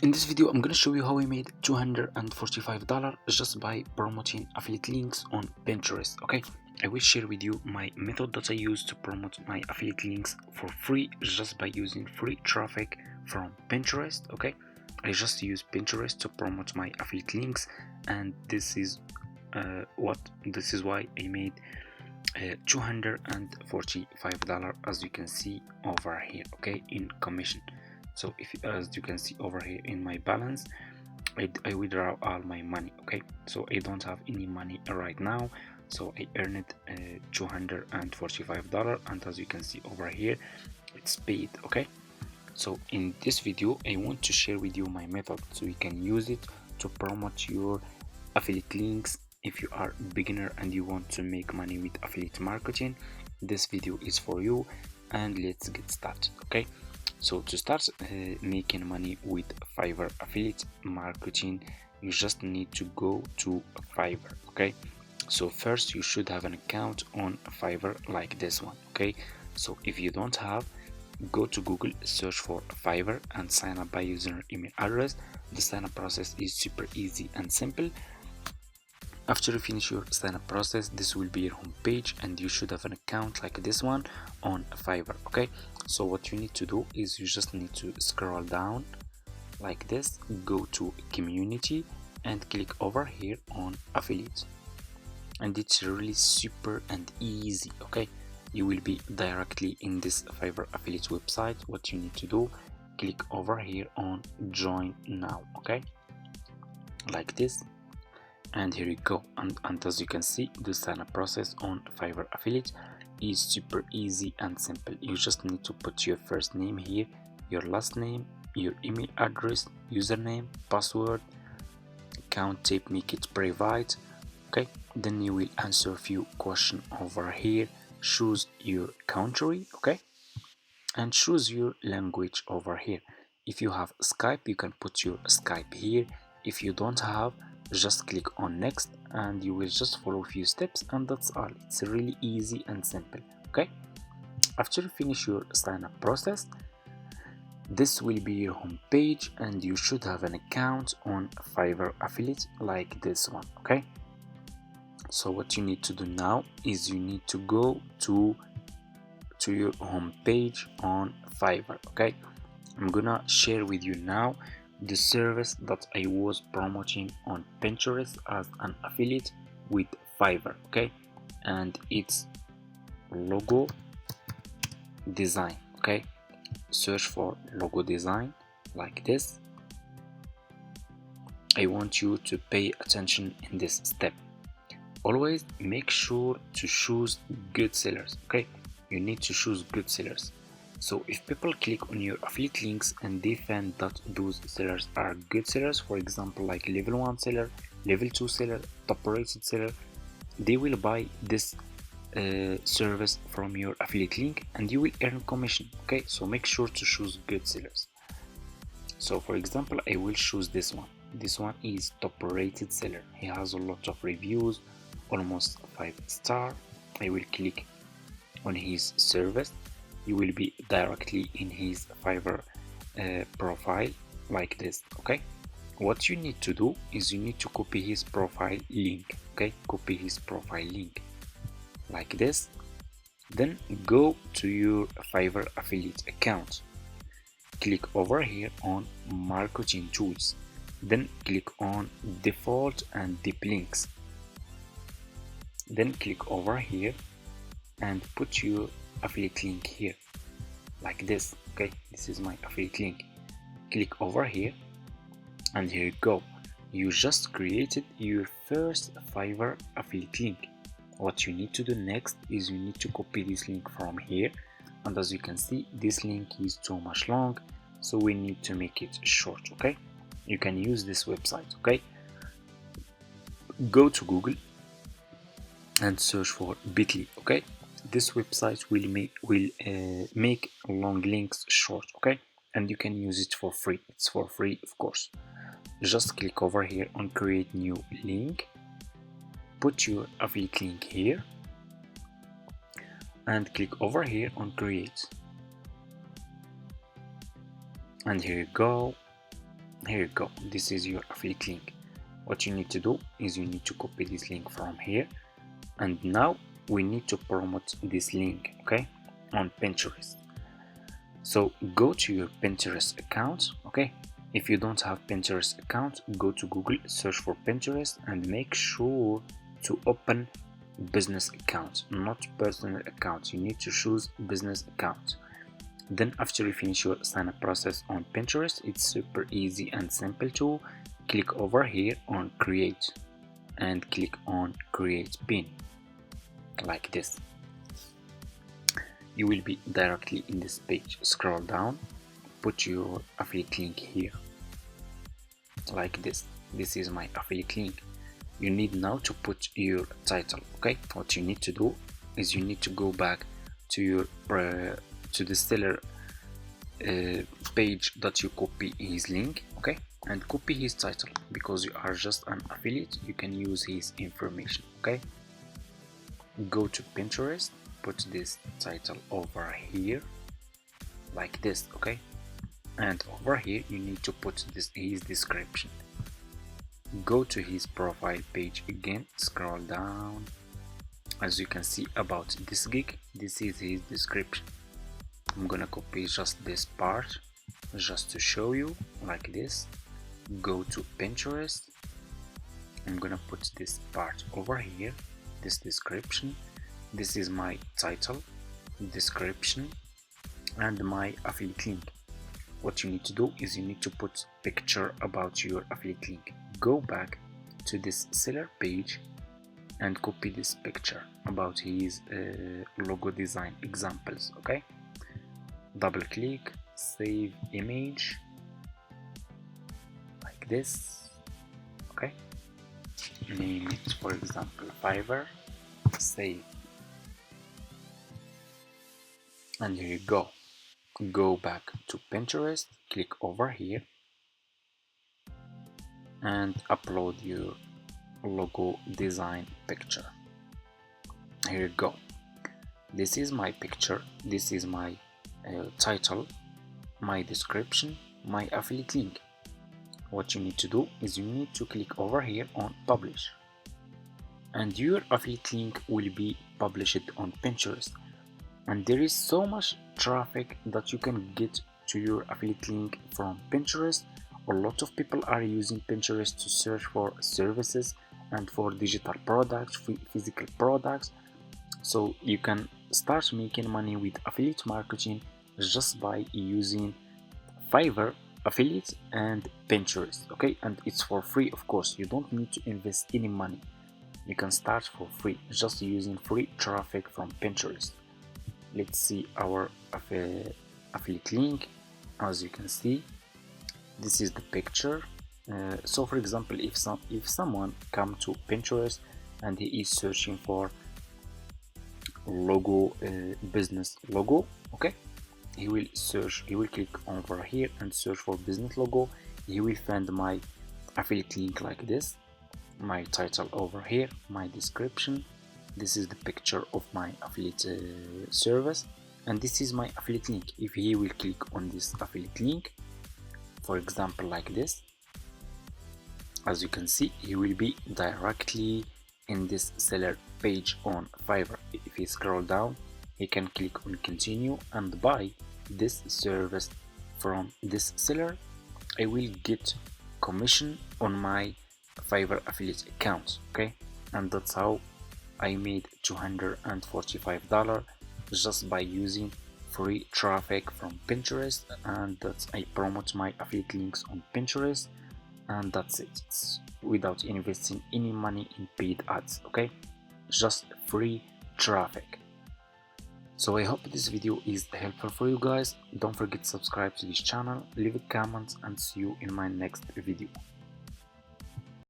In this video, I'm gonna show you how I made $245 just by promoting affiliate links on Pinterest. Okay, I will share with you my method that I use to promote my affiliate links for free just by using free traffic from Pinterest. Okay, I just use Pinterest to promote my affiliate links, and this is why I made $245, as you can see over here. Okay, in commission. So as you can see over here in my balance, I withdraw all my money. Okay, so I don't have any money right now, so I earned $245, and as you can see over here, it's paid. Okay, so in this video I want to share with you my method so you can use it to promote your affiliate links. If you are a beginner and you want to make money with affiliate marketing, this video is for you, and let's get started. Okay, so to start making money with Fiverr affiliate marketing, you just need to go to Fiverr. Okay, so first you should have an account on Fiverr like this one. Okay, so if you don't have, go to Google, search for Fiverr and sign up by using your email address. The sign up process is super easy and simple. After you finish your sign up process, this will be your home page, and you should have an account like this one on Fiverr. Okay, so what you need to do is you just need to scroll down like this, go to community and click over here on affiliate, and it's really super and easy. Okay, you will be directly in this Fiverr affiliate website. What you need to do, click over here on join now. Okay, like this, and here you go. And as you can see, the sign up process on Fiverr affiliate is super easy and simple. You just need to put your first name here, your last name, your email address, username, password, account type, make it private. Okay, then you will answer a few questions over here, choose your country. Okay, and choose your language over here. If you have Skype, you can put your Skype here. If you don't have, just click on next, and you will just follow a few steps, and that's all. It's really easy and simple. Okay, after you finish your sign up process, this will be your home page, and you should have an account on Fiverr affiliate like this one. Okay, so what you need to do now is you need to go to your home page on Fiverr. Okay, I'm gonna share with you now the service that I was promoting on Pinterest as an affiliate with Fiverr. Okay, and it's logo design. Okay, search for logo design like this. I want you to pay attention in this step. Always make sure to choose good sellers. Okay, you need to choose good sellers. So if people click on your affiliate links and they find that those sellers are good sellers, for example like level 1 seller, level 2 seller, top rated seller, they will buy this service from your affiliate link, and you will earn commission. Okay, so make sure to choose good sellers. So for example, I will choose this one. This one is top rated seller. He has a lot of reviews, almost 5-star. I will click on his service. You will be directly in his Fiverr profile like this. Okay, what you need to do is you need to copy his profile link. Okay, copy his profile link like this, then go to your Fiverr affiliate account, click over here on marketing tools, then click on default and deep links, then click over here and put your affiliate link here like this. Okay, this is my affiliate link. Click over here, and here you go. You just created your first Fiverr affiliate link. What you need to do next is you need to copy this link from here, and as you can see, this link is too much long, so we need to make it short. Okay, you can use this website. Okay, go to Google and search for bit.ly. Okay, this website will make long links short. Okay, and you can use it for free. It's for free, of course. Just click over here on create new link, put your affiliate link here, and click over here on create, and here you go. Here you go, this is your affiliate link. What you need to do is you need to copy this link from here, and now we need to promote this link, okay, on Pinterest. So go to your Pinterest account, okay. If you don't have Pinterest account, go to Google, search for Pinterest, and make sure to open business account, not personal account. You need to choose business account. Then after you finish your sign up process on Pinterest, it's super easy and simple to click over here on create and click on create pin like this. You will be directly in this page. Scroll down, put your affiliate link here like this. This is my affiliate link. You need now to put your title, okay. What you need to do is you need to go back to your to the seller page that you copy his link, okay, and copy his title. Because you are just an affiliate, you can use his information, okay. Go to Pinterest, put this title over here like this, okay, and over here you need to put this his description. Go to his profile page again, scroll down. As you can see about this gig, this is his description. I'm gonna copy just this part just to show you like this. Go to Pinterest, I'm gonna put this part over here, this description. This is my title, description, and my affiliate link. What you need to do is you need to put picture about your affiliate link. Go back to this seller page and copy this picture about his logo design examples, okay. Double click, save image like this, okay. Name it, for example, Fiverr, save, and here you go. Go back to Pinterest, click over here and upload your logo design picture. Here you go. This is my picture, this is my title, my description, my affiliate link. What you need to do is you need to click over here on publish, and your affiliate link will be published on Pinterest. And there is so much traffic that you can get to your affiliate link from Pinterest. A lot of people are using Pinterest to search for services and for digital products, physical products. So you can start making money with affiliate marketing just by using Fiverr, affiliate, and Pinterest, okay. And it's for free, of course. You don't need to invest any money. You can start for free just using free traffic from Pinterest. Let's see our affiliate link. As you can see, this is the picture. So for example, if someone come to Pinterest and he is searching for logo, business logo, okay, he will click over here and search for business logo. He will find my affiliate link like this, my title over here, my description. This is the picture of my affiliate service, and this is my affiliate link. If he will click on this affiliate link, for example like this, as you can see, he will be directly in this seller page on Fiverr. If he scroll down, he can click on continue and buy this service from this seller. I will get commission on my Fiverr affiliate account, okay. And that's how I made $245 just by using free traffic from Pinterest, and that I promote my affiliate links on Pinterest, and that's it. It's without investing any money in paid ads, okay, just free traffic. So I hope this video is helpful for you guys. Don't forget to subscribe to this channel, leave a comment, and see you in my next video.